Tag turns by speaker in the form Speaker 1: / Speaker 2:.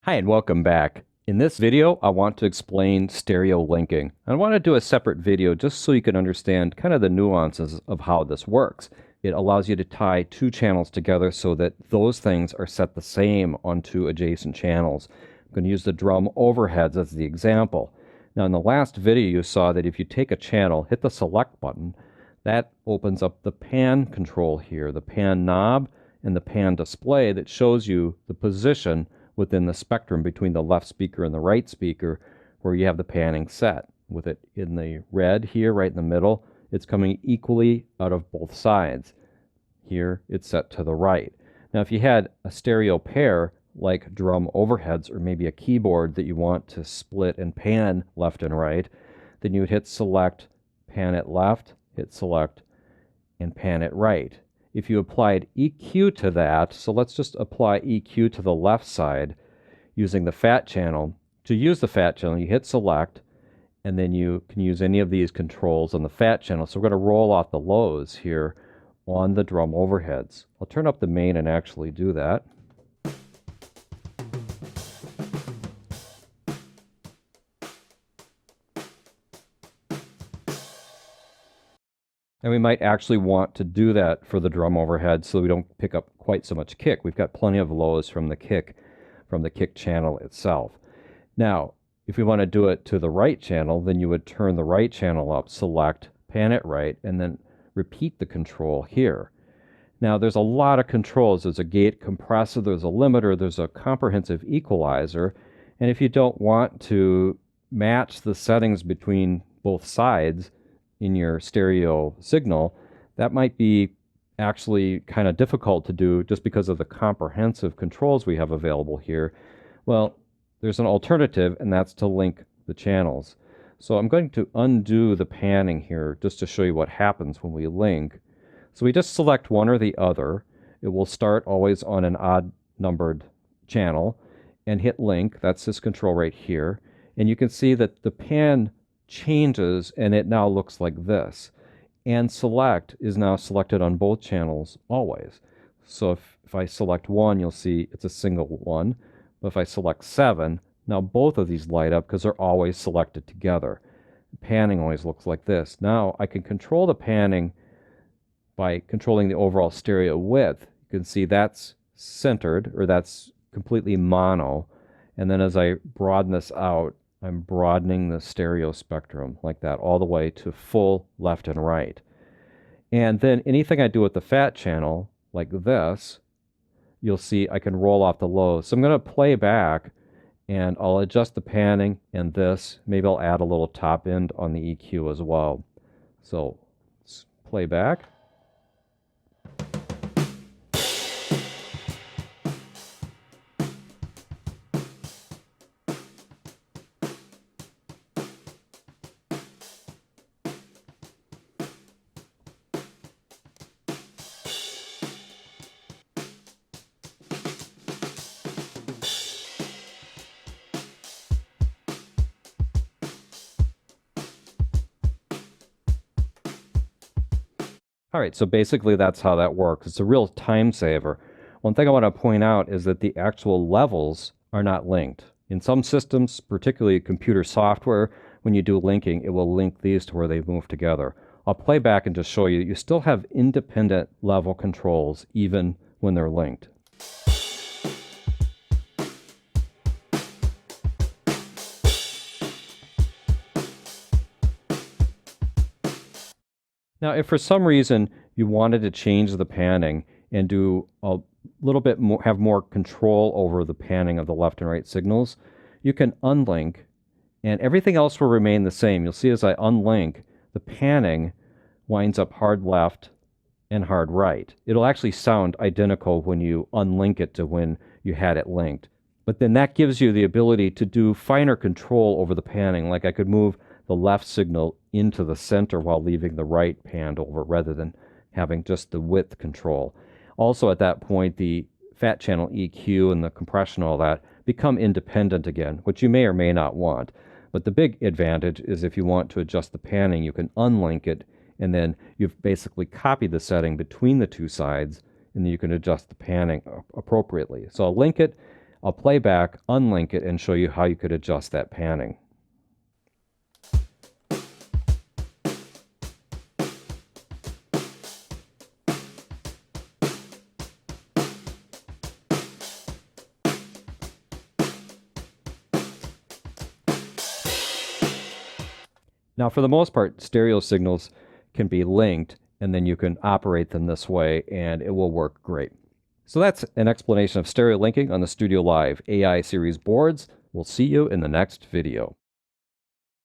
Speaker 1: Hi and welcome back. In this video, I want to explain stereo linking. I want to do a separate video just so you can understand kind of the nuances of how this works. It allows you to tie two channels together so that those things are set the same on two adjacent channels. I'm going to use the drum overheads as the example. Now in the last video you saw that if you take a channel, hit the select button, that opens up the pan control here, the pan knob and the pan display that shows you the position within the spectrum between the left speaker and the right speaker where you have the panning set. With it in the red here, right in the middle, it's coming equally out of both sides. Here, it's set to the right. Now, if you had a stereo pair, like drum overheads or maybe a keyboard that you want to split and pan left and right, then you would hit select, pan it left, hit select, and pan it right. If you applied EQ to that, so let's just apply EQ to the left side using the fat channel. To use the fat channel, you hit select, and then you can use any of these controls on the fat channel. So we're going to roll off the lows here on the drum overheads. I'll turn up the main and actually do that. And we might actually want to do that for the drum overhead so we don't pick up quite so much kick. We've got plenty of lows from the kick channel itself. Now, if we want to do it to the right channel, then you would turn the right channel up, select, pan it right, and then repeat the control here. Now, there's a lot of controls. There's a gate compressor, there's a limiter, there's a comprehensive equalizer, and if you don't want to match the settings between both sides in your stereo signal, that might be actually kind of difficult to do just because of the comprehensive controls we have available here. Well, there's an alternative, and that's to link the channels. So I'm going to undo the panning here just to show you what happens when we link. So we just select one or the other. It will start always on an odd numbered channel and hit link. That's this control right here. And you can see that the pan changes and it now looks like this. And select is now selected on both channels always. So if I select one, you'll see it's a single one. But if I select 7, now both of these light up because they're always selected together. Panning always looks like this. Now I can control the panning by controlling the overall stereo width. You can see that's centered, or that's completely mono. And then as I broaden this out, I'm broadening the stereo spectrum like that all the way to full left and right. And then anything I do with the fat channel, like this, you'll see I can roll off the lows. So I'm going to play back and I'll adjust the panning and this. Maybe I'll add a little top end on the EQ as well. So let's play back. All right, so basically that's how that works. It's a real time saver. One thing I want to point out is that the actual levels are not linked. In some systems, particularly computer software, when you do linking, it will link these to where they move together. I'll play back and just show you, you still have independent level controls even when they're linked. Now, if for some reason you wanted to change the panning and do a little bit more, have more control over the panning of the left and right signals, you can unlink and everything else will remain the same. You'll see as I unlink, the panning winds up hard left and hard right. It'll actually sound identical when you unlink it to when you had it linked. But then that gives you the ability to do finer control over the panning. Like I could move the left signal into the center while leaving the right panned over rather than having just the width control. Also at that point, the fat channel EQ and the compression, all that, become independent again, which you may or may not want. But the big advantage is if you want to adjust the panning, you can unlink it, and then you've basically copied the setting between the two sides, and then you can adjust the panning appropriately. So I'll link it, I'll play back, unlink it, and show you how you could adjust that panning. Now, for the most part, stereo signals can be linked, and then you can operate them this way, and it will work great. So that's an explanation of stereo linking on the Studio Live AI series boards. We'll see you in the next video.